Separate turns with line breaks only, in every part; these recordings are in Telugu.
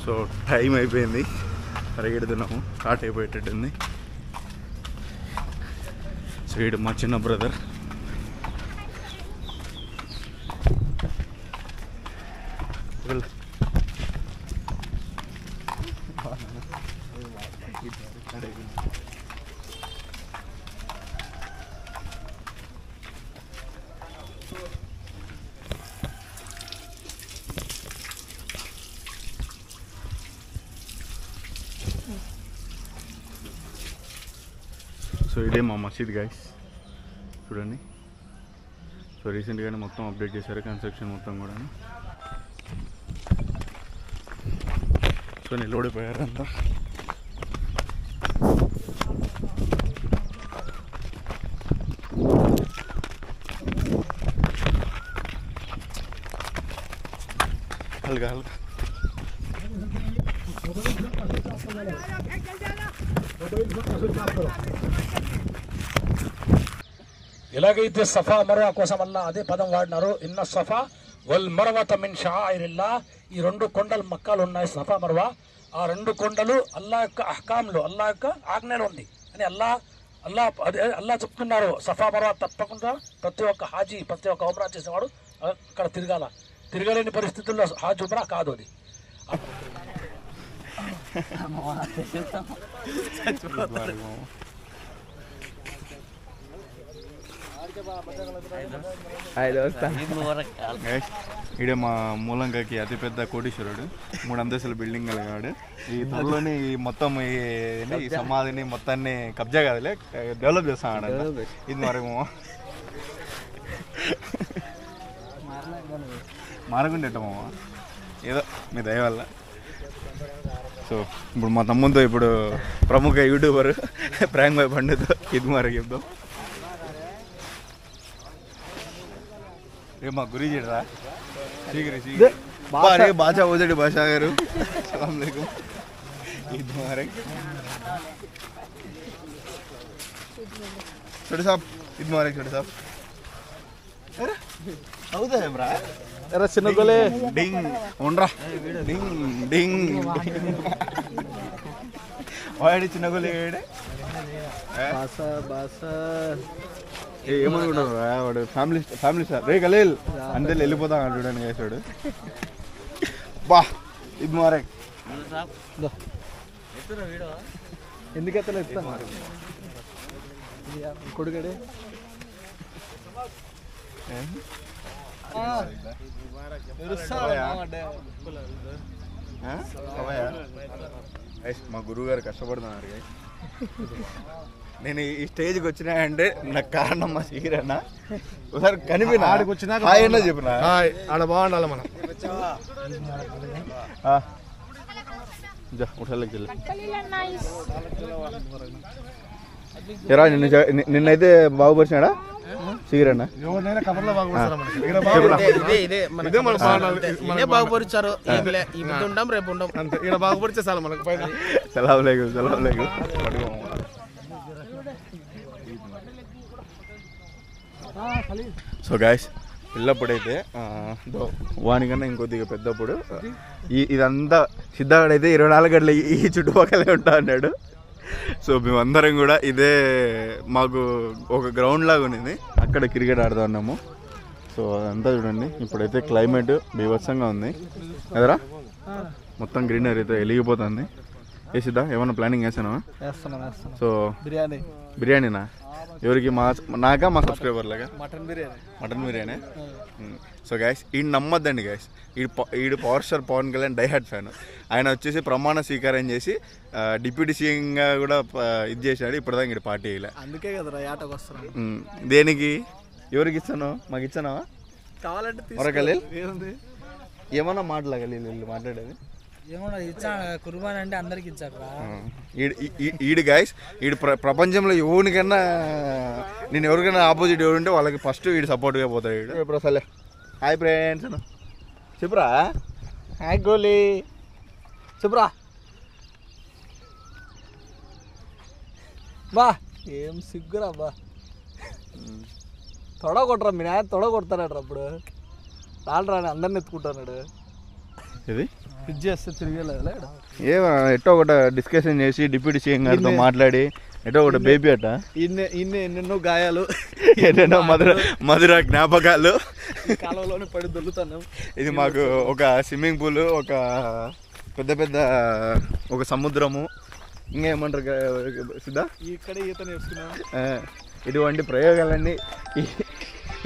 సో టైం అయిపోయింది, పరిగెడుతున్నాము, స్టార్ట్ అయిపోయేటట్టుంది. సో వీడు మా చిన్న బ్రదర్. సో ఇదే మా మసీద్ గైస్, చూడండి. సో రీసెంట్గానే మొత్తం అప్డేట్ చేశారు, కన్స్ట్రక్షన్ మొత్తం కూడా. సో నిలబడిపోయారు అంతా. హల్గా హల్గా
ఎలాగైతే సఫా మర్వా కోసం అల్లా అదే పదం వాడినారు, ఇన్న సఫా వల్ మర్వత మిన్ షాయిరిల్లా. ఈ రెండు కొండలు మక్కాలు ఉన్నాయి, సఫా మర్వా. ఆ రెండు కొండలు అల్లా యొక్క అహకాంలో, అల్లా యొక్క ఆజ్ఞలు ఉంది అని అల్లా చెప్తున్నారు. సఫా మర్వా తప్పకుండా ప్రతి ఒక్క హాజీ, ప్రతి ఒక్క ఉమ్రా చేసేవాడు అక్కడ తిరగలేని పరిస్థితుల్లో హాజ్ ఉమ్రా కాదు అది.
ఈడే మా మూలంకకి అతిపెద్ద కోటీశ్వరుడు, 3 అంతస్తుల బిల్డింగ్ కలిగాడు. ఈ త్వరలోని మొత్తం ఈ సమాధిని మొత్తాన్ని కబ్జా కాదులే డెవలప్ చేస్తాడు. ఇది మరి మారకుండేటమ్మా ఏదో మీ దయ వల్ల. సో ఇప్పుడు మా తమ్ముతో ఇప్పుడు ప్రముఖ యూట్యూబర్ ప్రాంక్ బాయ్ పండుతో ఇది మరి చెప్దాం. రే మా గురి చేయరా బాషా ఓజడి బాషా గారు, సలాం లేకుం. ఇది మరి छोटे साहब ఇది మారే छोटे साहब అవుదా బ్రా ఎరా చిన్న గోలే డింగ్ ఉండ్రా డింగ్ డింగ్ వాడి చిన్న గోలే బాసా బాసా ఏమనుకుంటారు వాడు ఫ్యామిలీ స్టార్ రే కలీల్ అంటే వెళ్ళిపోతాం చూడండి వేసాడు. బా ఇది మారే ఎందుకు ఎత్తలే ఎత్తా కొడుగడే మా గురువు గారు కష్టపడుతున్నారు. నేను ఈ స్టేజ్కి వచ్చినా అంటే నాకు కారణం మా సీరన్న. ఒకసారి కనిపిన ఆడికి వచ్చినా చెప్పిన ఆడ బాగుండాలి మనం. ఎరా నిన్నైతే బాగుపరిచినాడా సీరన్న?
బాగుపరిచారు, రేపు ఉండం ఇక్కడ బాగుపరిచే చాలు మనకు.
సలాం లేకు సలాం లేకు. సో గాయస్ పిల్లప్పుడైతే వానికన్నా ఇంకొద్దిగా పెద్దప్పుడు ఇదంతా సిద్ధగాడైతే 24 గంటలు ఈ చుట్టుపక్కలే ఉంటా అన్నాడు. సో మేమందరం కూడా ఇదే మాకు ఒక గ్రౌండ్ లాగా ఉన్నింది, అక్కడ క్రికెట్ ఆడుతూ ఉన్నాము. సో అదంతా చూడండి. ఇప్పుడైతే క్లైమేట్ బీభత్సంగా ఉంది కదరా, మొత్తం గ్రీనరీతో వెలిగిపోతుంది. వేసిద్దా ఏమన్నా ప్లానింగ్ వేసానా? సో బిర్యానీనా ఎవరికి? నాకా మా సబ్స్క్రైబర్లాగా మటన్ బిర్యానీ. సో గైస్ ఈడు నమ్మద్దండి గైస్, ఈడు power star Pawan Kalyan diehard fan. ఆయన వచ్చేసి ప్రమాణ స్వీకారం చేసి డిప్యూటీ సీఎంగా కూడా ఇది చేశాడు. ఇప్పటిదాకా ఈడు పార్టీ వేయలే.
అందుకే కదా ఆటకు వస్తున్నాను.
దేనికి ఎవరికి ఇస్తాను? మాకు ఇచ్చానా
కావాలంటే
ఖలీల్? ఏమన్నా మాటలా ఖలీల్ వీళ్ళు మాట్లాడేది?
ఏమన్నా ఇచ్చా కుర్బాన్ అంటే అందరికి ఇచ్చాక
ఈడు గైస్ ఈడు ప్రపంచంలో ఎవరికైనా నేను ఎవరికైనా ఆపోజిట్ ఎవరు ఉంటే వాళ్ళకి ఫస్ట్ వీడు సపోర్ట్గా పోతాడు. వీడు ఇప్పుడు అసలే హాయ్ ఫ్రెండ్స్ అను చెప్పురా, హాయ్ గోలీ చెప్పురా.
బా ఏం సిగ్గురా బా, తొడగొట్టరా మీ నాయన తొడగొడతాడు అప్పుడు రాని అందరిని ఎత్తుకుంటున్నాడు.
ఇది ఏమో ఎట్టో ఒకటి డిస్కషన్ చేసి డిప్యూటీ సీఎం గారితో మాట్లాడి ఎటో ఒకటి బేబీ అట
ఎన్నెన్నో గాయాలు
ఎన్నెన్నో మధుర జ్ఞాపకాలు
కాలంలోనే పడి దొరుకుతాను.
ఇది మాకు ఒక స్విమ్మింగ్ పూల్, ఒక పెద్ద ఒక సముద్రము, ఇంకేమంటారు సిద్ధా
ఇక్కడ ఈత నేర్చుకున్నాను.
ఇటువంటి ప్రయోగాలన్నీ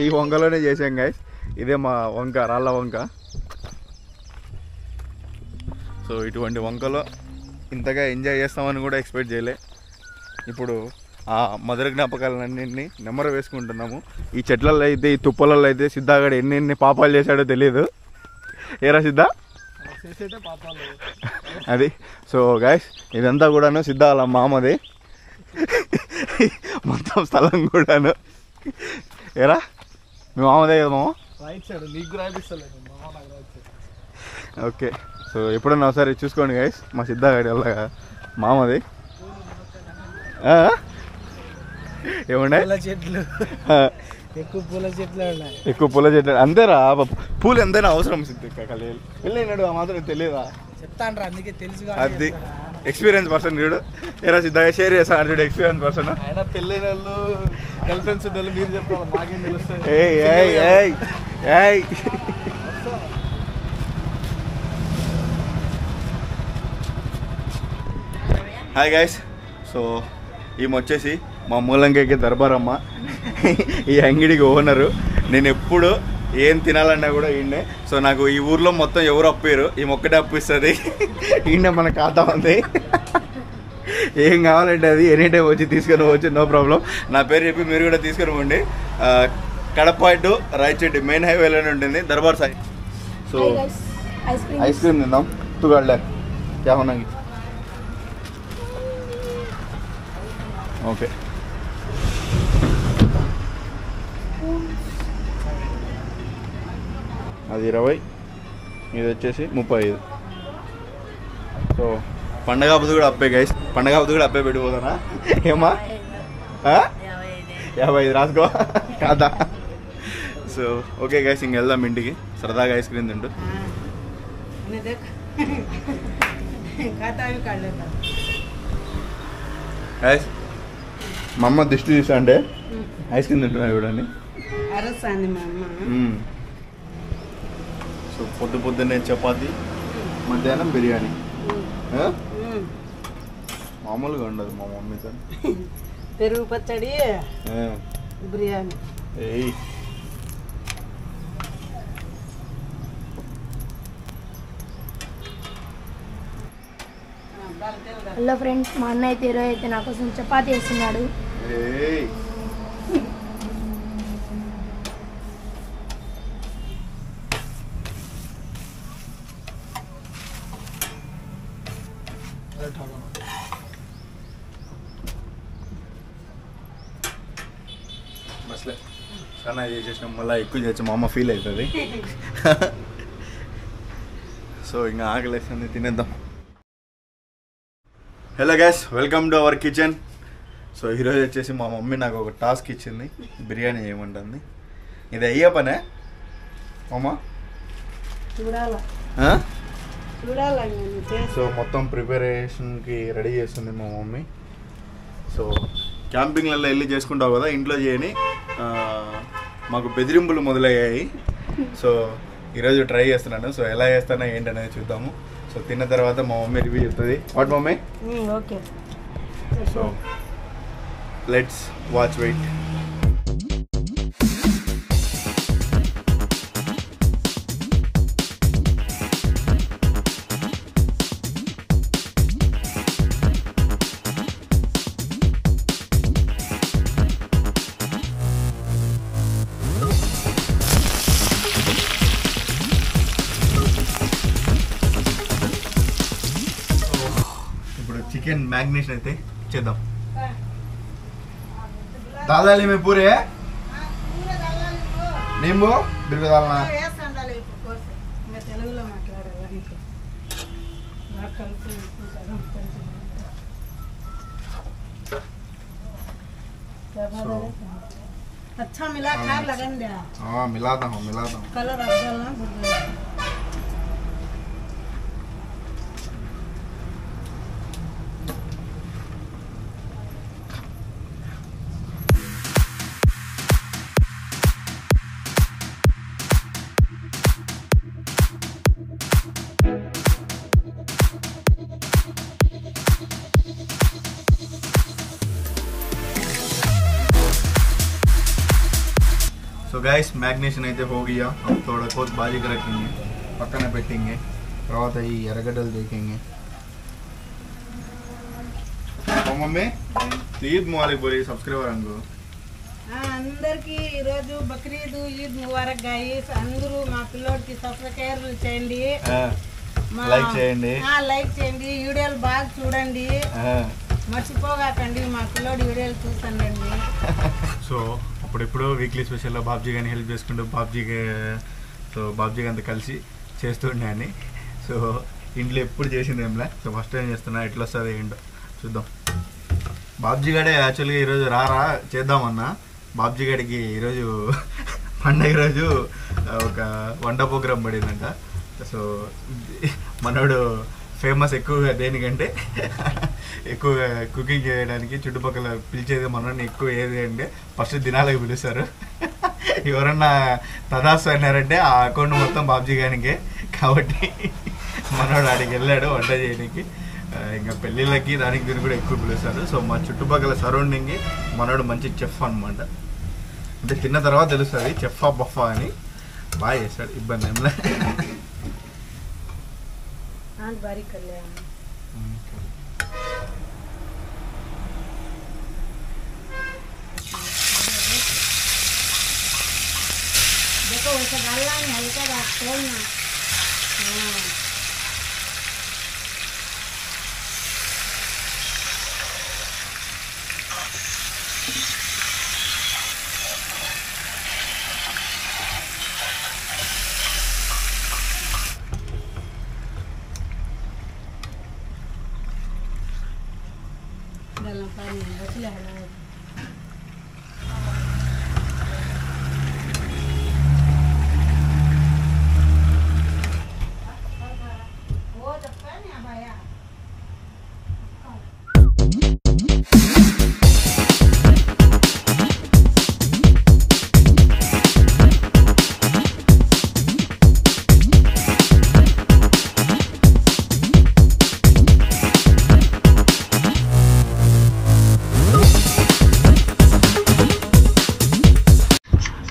ఈ వంకలోనే చేసాం గాయస్. ఇదే మా వంక, రాళ్ళ వంక. సో ఇటువంటి వంకలో ఇంతగా ఎంజాయ్ చేస్తామని కూడా ఎక్స్పెక్ట్ చేయలే. ఇప్పుడు ఆ మధుర జ్ఞాపకాలన్నింటినీ నెమ్మర వేసుకుంటున్నాము. ఈ చెట్లలో అయితే, ఈ తుప్పలలో అయితే సిద్ధాగడ ఎన్ని పాపాలు చేశాడో తెలియదు. ఏరా సిద్ధా అది. సో గైస్ ఇదంతా కూడాను సిద్ధ వాళ్ళ మామది మొత్తం స్థలం కూడాను. ఏరా మీ మామదే కదా మామ? ఓకే. సో ఎప్పుడన్నా ఒకసారి చూసుకోండి గైస్, మా సిద్ధాగడి వల్ల మామది. ఏముండే
చెట్లు ఎక్కువ పూల చెట్లు
అంతేరా. పూలు ఎంతైనా అవసరం వెళ్ళినాడు ఆ మాత్రం తెలియదా?
చెప్తాను అందుకే తెలుసు.
అది ఎక్స్పీరియన్స్ పర్సన్ చూడు. ఏరా సిద్ధంగా షేర్ చేస్తాను చూడు, ఎక్స్పీరియన్స్ పర్సన్.
ఆయన పెళ్ళైన వాళ్ళు, గర్ల్ ఫ్రెండ్స్ వాళ్ళు మీరు చెప్పాలి, మాకేం తెలుస్తుంది.
Hi guys. సో ఈమె వచ్చేసి మా మూలంకైకి దర్బారమ్మ, ఈ అంగిడికి ఓనరు. నేను ఎప్పుడు ఏం తినాలన్నా కూడా ఈయనే. సో నాకు ఈ ఊర్లో మొత్తం ఎవరు అప్పారు, ఈమె ఒక్కటే అప్పిస్తుంది. ఈయన మన ఖాతా ఉంది, ఏం కావాలంటే అది ఎనీ టైం వచ్చి తీసుకొని పోవచ్చు, నో ప్రాబ్లం. నా పేరు చెప్పి మీరు కూడా తీసుకొని పోండి. కడప టు రాయచోటి మెయిన్ హైవేలోనే ఉంటుంది Darbar Sai. So ice cream తిందాం. తుగాడలే క్యామన్నా. ఓకే. అది 20, ఇది వచ్చేసి 35. సో పండగ అప్పుడు కూడా అప్పే గైస్, పండగ అప్పుడు కూడా అప్పే పెట్టిపోతానా? ఏమా 55 రాసుకో కాదా? సో ఓకే గైస్, ఇంక వెళ్దాం ఇంటికి. సరదాగా ఐస్ క్రీమ్ తింటూ. గైస్ మా అమ్మ దిష్టి తీసా అంటే ఐస్ క్రీమ్ తింటున్నా చూడండి. సో పొద్దున్నే చపాతి, మధ్యాహ్నం బిర్యానీ. మామూలుగా ఉండదు మా మమ్మీతో.
పెరుగు పచ్చడి, బిర్యానీ.
హలో ఫ్రెండ్స్, మా అన్న అయితే ఈరోజు అయితే నా కోసం చపాతీ వేస్తున్నాడు.
బస్లే చాలా చేసేసినాం, మళ్ళీ ఎక్కువ చేసి మా అమ్మ ఫీల్ అవుతుంది. సో ఇంకా ఆకలేస్తుంది, తినేద్దాం. Hello guys, welcome to our kitchen. So ఈరోజు వచ్చేసి మా మమ్మీ నాకు ఒక టాస్క్ ఇచ్చింది, బిర్యానీ చేయమంటుంది. ఇది అయ్యే పనే అమ్మా? సో మొత్తం ప్రిపరేషన్కి రెడీ చేస్తుంది మా మమ్మీ. సో క్యాంపింగ్లలో వెళ్ళి చేసుకుంటావు కదా, ఇంట్లో చేయని మాకు బెదిరింపులు మొదలయ్యాయి. సో ఈరోజు ట్రై చేస్తున్నాను. సో ఎలా చేస్తానో ఏంటనేది చూద్దాము. సో తిన్న తర్వాత మా మమ్మీ రివ్యూ చెప్తుంది. What mummy?
Okay.
So let's watch, wait. Chicken marination అయితే చేద్దాం. दाल डाली में पूरे नींबू बिल्कुल डालना.
अच्छा मिला खा लगन दे.
हां मिलाता हूं कलर
डालना.
गाइस मैग्नेशन అయితే हो गया अब थोड़ा बहुत भाजी कर रखेंगे పక్కన పెట్టేंगे తర్వాత ఈ ఎర్రగడ్డలు देखेंगे तो मम्मी ईद मुबारक बोली सब्सक्राइबर अंगो
అందరికి ఈ రోజు బక్రీద్ ఈద్ ముబారక్ గైస్ అందరూ మా పిల్లోడికి సబ్స్క్రైబ్ చేయండి
లైక్ చేయండి
లైక్ చేయండి వీడియోలు బాగా చూడండి మర్చిపోగాకండి మా పిల్లోడి వీడియోలు చూసండి
సో అప్పుడెప్పుడు వీక్లీ స్పెషల్లో బాబ్జీ గారిని హెల్ప్ చేసుకుంటూ బాబ్జీకి సో బాబ్జీ గారితో కలిసి చేస్తుండే సో ఇంట్లో ఎప్పుడు చేసింది ఏంలే సో ఫస్ట్ టైం చేస్తున్నా ఎట్లా వస్తుంది ఏంటో చూద్దాం బాబ్జీ గారే యాక్చువల్గా ఈరోజు రారా చేద్దామన్నా బాబ్జీ గారికి ఈరోజు పండగ రోజు ఒక వంట ప్రోగ్రాం పడిందంట సో మనోడు ఫేమస్ ఎక్కువగా దేనికంటే ఎక్కువగా కుకింగ్ చేయడానికి చుట్టుపక్కల పిలిచేది మనోడిని ఎక్కువ ఏది అంటే ఫస్ట్ దినాలకు పిలుస్తారు ఎవరన్నా తదాస్తు అన్నారంటే ఆ అకౌంట్ మొత్తం బాబ్జీ గారికే కాబట్టి మనోడు ఆడికి వెళ్ళాడు వంట చేయడానికి ఇంకా పెళ్ళిళ్ళకి దానికి దీన్ని కూడా ఎక్కువ పిలుస్తారు సో మా చుట్టుపక్కల సరౌండింగ్ మనోడు మంచి చెఫ్ అనమాట అంటే తిన్న తర్వాత తెలుస్తుంది చెఫా బఫా అని బాగా చేస్తాడు ఇబ్బంది ఏం లేదు
देखो वैसे डालना है हल्का खोलना डालना पानी बचले है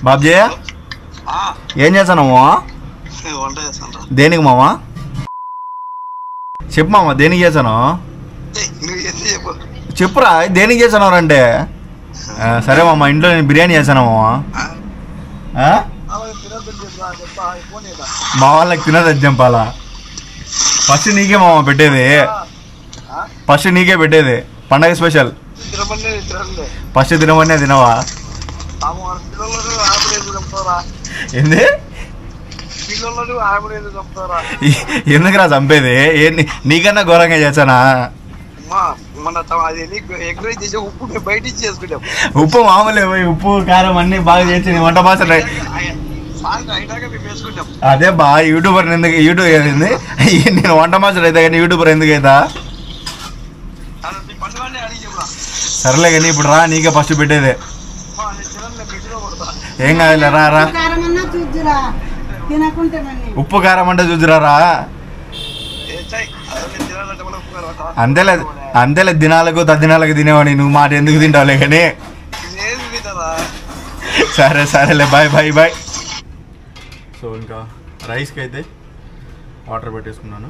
బాబ్జీ ఏం చేస్తానమ్మా దేనికి మామా చెప్పు మామ దేనికి చేశాను చెప్పురా దేనికి చేశాను అంటే సరే మామ ఇంట్లో నేను బిర్యానీ చేశాను మామ మా వాళ్ళకి తినదు చంపాలా ఫస్ట్ నీకే మామ పెట్టేది ఫస్ట్ నీకే పెట్టేది పండగ స్పెషల్ ఫస్ట్ తినమనే తినవా ఏంది ఎందుకురా చంపేది నీకన్నా ఘోరంగా చేశానా ఉప్పు మామూలే ఉప్పు కారం అన్ని బాగా చేసి వంట మాస్టర్ అదే బా యూట్యూబర్ ఎందుకు యూట్యూబ్ అయింది నేను వంట మాస్టర్ అయితే కానీ యూట్యూబర్ ఎందుకు అవుతా సర్లే కానీ ఇప్పుడు రా నీకే ఫస్ట్ పెట్టేది ఏం కాదులే రా రా ఉప్పు కారం అంటే చూద్దురా అంతేలే అంతేలే దినాలకు తద్దినాలకు తినేవాడి నువ్వు మాట ఎందుకు తింటావులే కానీ సరే సరేలే బాయ్ బాయ్ బాయ్ సో ఇంకా రైస్కి అయితే వాటర్ పెట్టేసుకున్నాను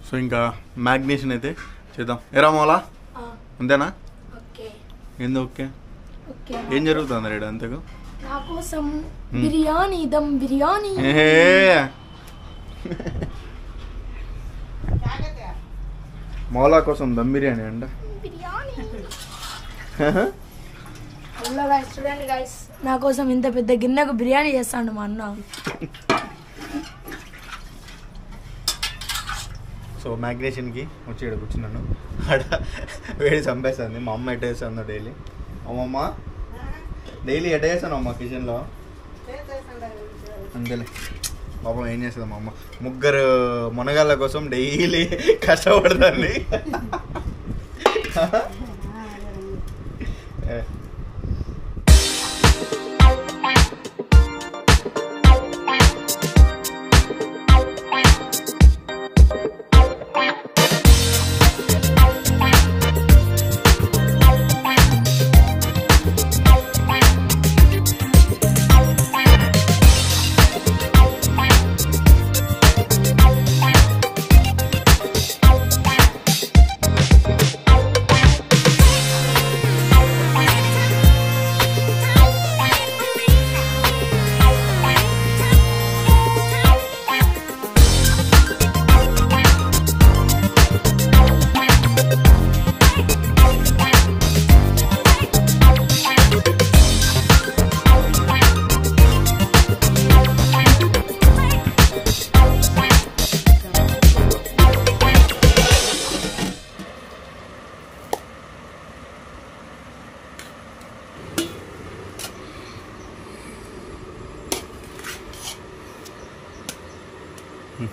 సో ఇంకా మ్యాగ్నేషన్ అయితే చేద్దాం ఎరా మోలా అంతేనా ఏందో ఓకే ఏం జరుగుతుంది రేడు అంతకు
నా కోసం బిర్యానీ దమ్ బిర్యానీ
మోలా కోసం దమ్ బిర్యానీ అంట
చూడండి గైస్ నా కోసం ఇంత పెద్ద గిన్నెకు బిర్యానీ చేస్తాడు మా అన్న
సో సో మ్యాగ్నేషన్కి వచ్చి ఇక్కడ కూర్చున్నాను. ఆడ వేడి చంపేస్తుంది. మా అమ్మ ఎట్ట చేస్తుందో డైలీ. అమ్మమ్మ డైలీ ఎట్ట చేస్తాను అమ్మ కిచెన్లో? అంతేలే పాపం ఏం చేస్తుంది మా అమ్మ. ముగ్గురు మునగాళ్ళ కోసం డైలీ కష్టపడుతుంది.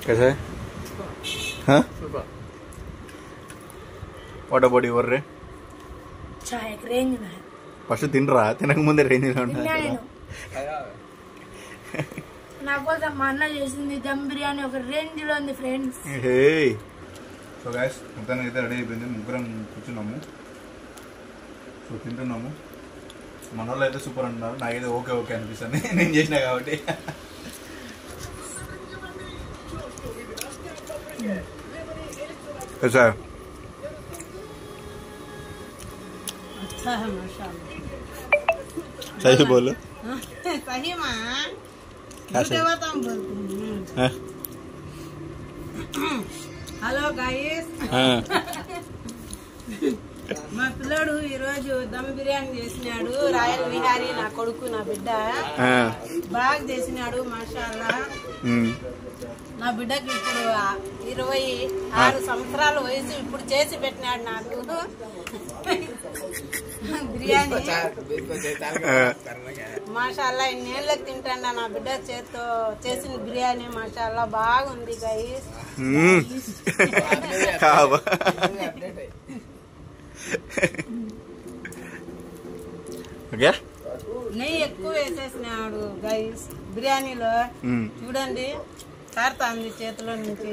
कैसा है? हाँ what about your ray?
Range
first తినరా? తినక ముందే రేంజ్
నా కోసం మా అన్న చేసింది దమ్ బిర్యానీ ఒక రేంజ్ లో ఉంది ఫ్రెండ్స్.
సో గైస్ మొత్తానికి అయితే రెడీ అయిపోయింది. ముగ్గురం కూర్చున్నాము. సో తింటున్నాము. మన వాళ్ళు అయితే సూపర్ అంటున్నారు. నాకైతే ఓకే ఓకే అనిపిస్తుంది నేను చేసినా కాబట్టి. कैसा है?
अच्छा है माशाल्लाह.
सही बोलो.
सही माँ హలో గాయస్. మా పిల్లడు ఈరోజు దమ్ బిర్యానీ చేసినాడు. రాయల్ విహారీ నా కొడుకు నా బిడ్డ బాగా చేసినాడు మాషాల్లా. నా బిడ్డకి ఇప్పుడు 26 సంవత్సరాల వయసు. ఇప్పుడు చేసి పెట్టినాడు నాకు బిర్యానీ. మాషాల్లా ఇన్నేళ్ళకి తింటాడా నా బిడ్డ చేత్తో చేసిన బిర్యానీ. మాషాల్లా బాగుంది గైస్. నెయ్యి ఎక్కువ వేసేసినాడు గైస్ బిర్యానీలో. చూడండి కారుతాంది చేతిలో నుంచి.